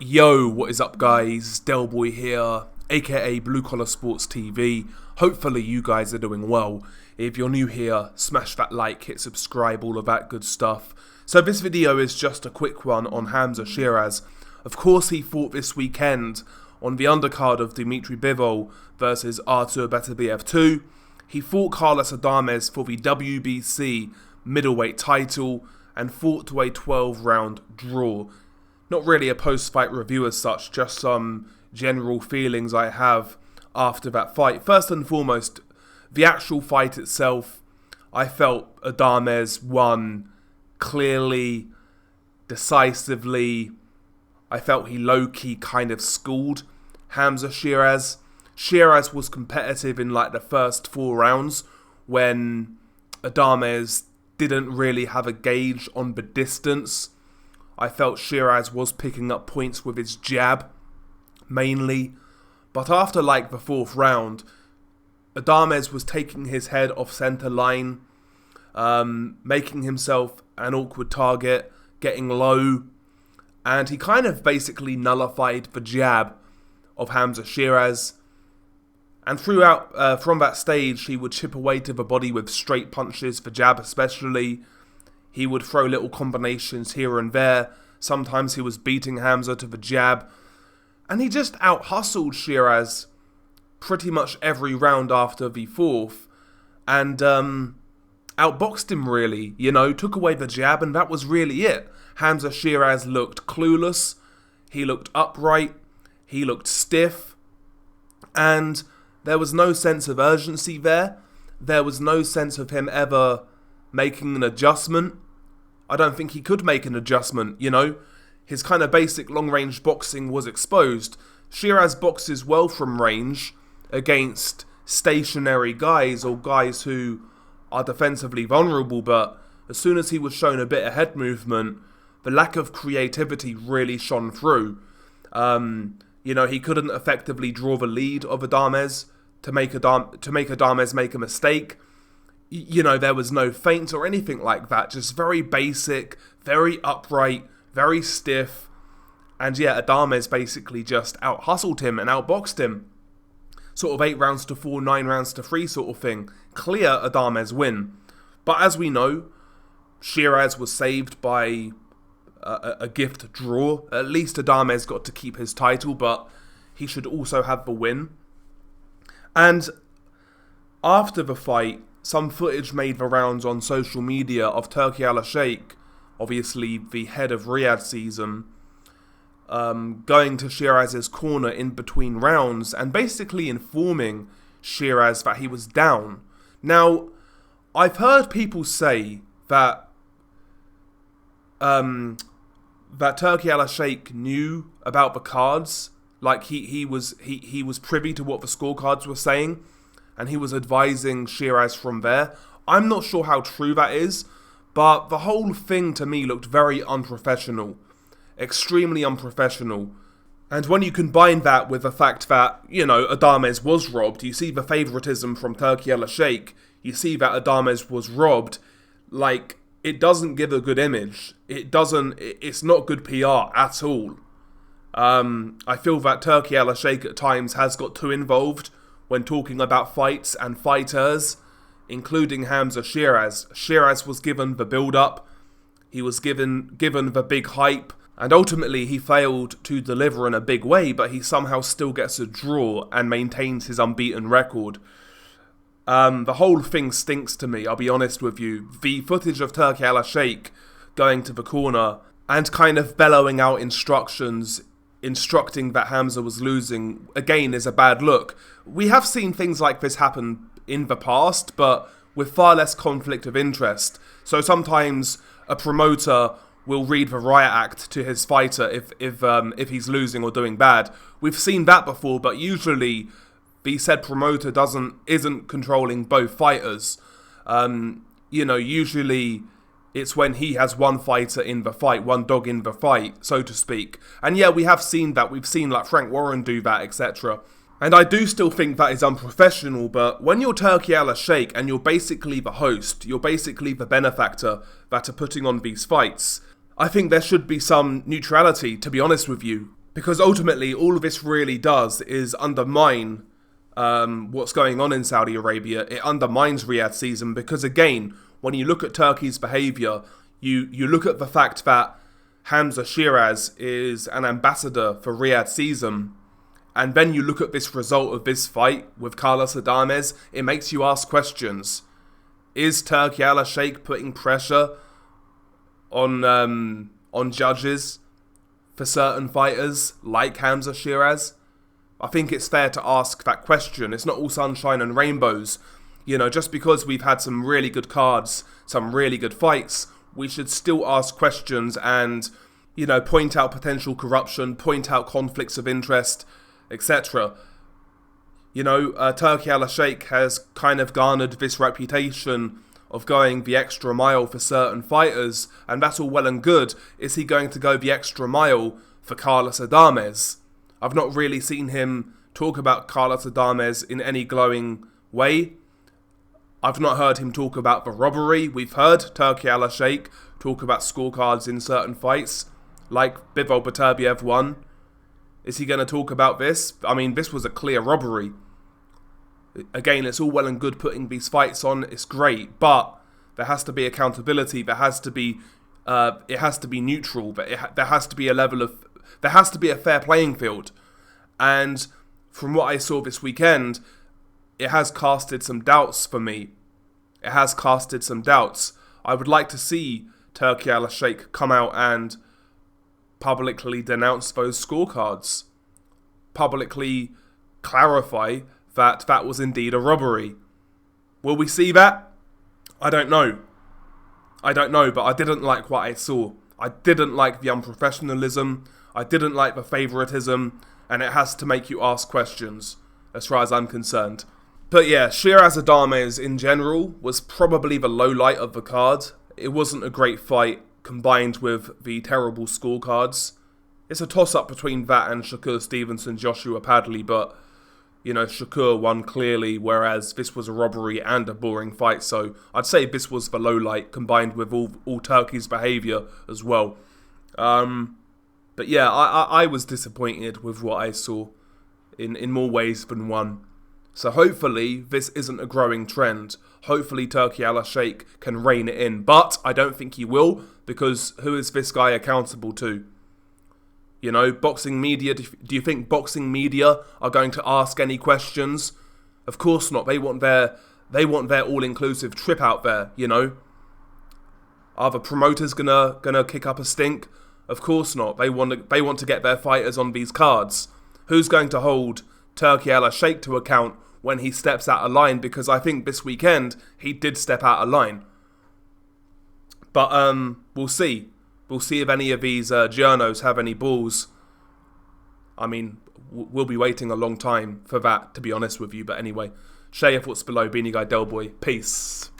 Yo, what is up guys? Delboy here, aka Blue Collar Sports TV. Hopefully you guys are doing well. If you're new here, smash that like, hit subscribe, all of that good stuff. So this video is just a quick one on Hamzah Sheeraz. Of course he fought this weekend on the undercard of Dimitri Bivol versus Artur Beterbiev 2. He fought Carlos Adames for the WBC middleweight title and fought to a 12-round draw. Not really a post-fight review as such, just some general feelings I have after that fight. First and foremost, the actual fight itself, I felt Adames won clearly, decisively. I felt he low-key kind of schooled Hamzah Sheeraz. Sheeraz was competitive in like the first 4 rounds when Adames didn't really have a gauge on the distance. I felt Sheeraz was picking up points with his jab, mainly. But after like the 4th round, Adames was taking his head off centre line, making himself an awkward target, getting low, and he kind of basically nullified the jab of Hamzah Sheeraz. And throughout, from that stage, he would chip away to the body with straight punches, the jab especially. He would throw little combinations here and there. Sometimes he was beating Hamzah to the jab. And he just out-hustled Sheeraz pretty much every round after the 4th. And outboxed him really, took away the jab, and that was really it. Hamzah Sheeraz looked clueless. He looked upright. He looked stiff. And there was no sense of urgency there. There was no sense of him ever making an adjustment. I don't think he could make an adjustment, His kind of basic long-range boxing was exposed. Sheeraz boxes well from range against stationary guys or guys who are defensively vulnerable, but as soon as he was shown a bit of head movement, the lack of creativity really shone through. He couldn't effectively draw the lead of Adames to make Adames make a mistake. There was no feints or anything like that. Just very basic, very upright, very stiff. And Adames basically just out-hustled him and outboxed him. Sort of 8 rounds to 4, 9 rounds to 3 sort of thing. Clear Adames win. But as we know, Sheeraz was saved by a gift draw. At least Adames got to keep his title, but he should also have the win. And after the fight, some footage made the rounds on social media of Turki Al-Sheikh, obviously the head of Riyadh season, going to Sheeraz's corner in between rounds and basically informing Sheeraz that he was down. Now, I've heard people say that Turki Al-Sheikh knew about the cards, like he was privy to what the scorecards were saying, and he was advising Sheeraz from there. I'm not sure how true that is, but the whole thing to me looked very unprofessional. Extremely unprofessional. And when you combine that with the fact that, Adames was robbed, you see the favouritism from Turki Al-Sheikh, you see that Adames was robbed, it doesn't give a good image. It's not good PR at all. I feel that Turki Al-Sheikh at times has got too involved when talking about fights and fighters, including Hamzah Sheeraz. Sheeraz was given the build-up, he was given the big hype, and ultimately he failed to deliver in a big way, but he somehow still gets a draw and maintains his unbeaten record. The whole thing stinks to me, I'll be honest with you. The footage of Turki Al-Sheikh going to the corner and kind of bellowing out instructing that Hamzah was losing, again, is a bad look. We have seen things like this happen in the past, but with far less conflict of interest. So sometimes a promoter will read the riot act to his fighter if he's losing or doing bad. We've seen that before, but usually the said promoter isn't controlling both fighters. Usually it's when he has one fighter in the fight, one dog in the fight, so to speak. And we have seen that. We've seen Frank Warren do that, etc. And I do still think that is unprofessional, but when you're Turki Al-Sheikh and you're basically the host, you're basically the benefactor that are putting on these fights, I think there should be some neutrality, to be honest with you. Because ultimately, all of this really does is undermine what's going on in Saudi Arabia. It undermines Riyadh's season because, again, when you look at Turkey's behaviour, you look at the fact that Hamzah Sheeraz is an ambassador for Riyadh's season, and then you look at this result of this fight with Carlos Adames, it makes you ask questions. Is Turki Al-Sheikh putting pressure on judges for certain fighters like Hamzah Sheeraz? I think it's fair to ask that question. It's not all sunshine and rainbows. You know, just because we've had some really good cards, some really good fights, we should still ask questions and, you know, point out potential corruption, point out conflicts of interest, etc. You know, Turki Al-Sheikh has kind of garnered this reputation of going the extra mile for certain fighters, and that's all well and good. Is he going to go the extra mile for Carlos Adames? I've not really seen him talk about Carlos Adames in any glowing way. I've not heard him talk about the robbery. We've heard Turki Al-Sheikh talk about scorecards in certain fights, like Bivol Beterbiev won. Is he going to talk about this? I mean, this was a clear robbery. Again, it's all well and good putting these fights on. It's great, but there has to be accountability. There has to be, it has to be neutral. But there has to be a level of, there has to be a fair playing field. And from what I saw this weekend, it has casted some doubts for me. It has casted some doubts. I would like to see Turki Al-Sheikh come out and publicly denounce those scorecards. Publicly clarify that that was indeed a robbery. Will we see that? I don't know. But I didn't like what I saw. I didn't like the unprofessionalism. I didn't like the favouritism. And it has to make you ask questions, as far as I'm concerned. But yeah, Sheeraz Adames in general was probably the low light of the card. It wasn't a great fight, combined with the terrible scorecards. It's a toss-up between that and Shakur Stevenson, Joshua Padley, but, you know, Shakur won clearly, whereas this was a robbery and a boring fight, so I'd say this was the low light, combined with all Turkey's behaviour as well. But yeah, I was disappointed with what I saw in more ways than one. So hopefully this isn't a growing trend. Hopefully Turki Al-Sheikh can rein it in. But I don't think he will, because who is this guy accountable to? You know, boxing media, do you think boxing media are going to ask any questions? Of course not. They want their all-inclusive trip out there, you know. Are the promoters gonna kick up a stink? Of course not. They want to get their fighters on these cards. Who's going to hold Turki Al-Sheikh to account when he steps out of line? Because I think this weekend he did step out of line. But we'll see. We'll see if any of these journos have any balls. I mean, we'll be waiting a long time for that, to be honest with you. But anyway, share your thoughts below. Beanie Guy Del Boy. Peace.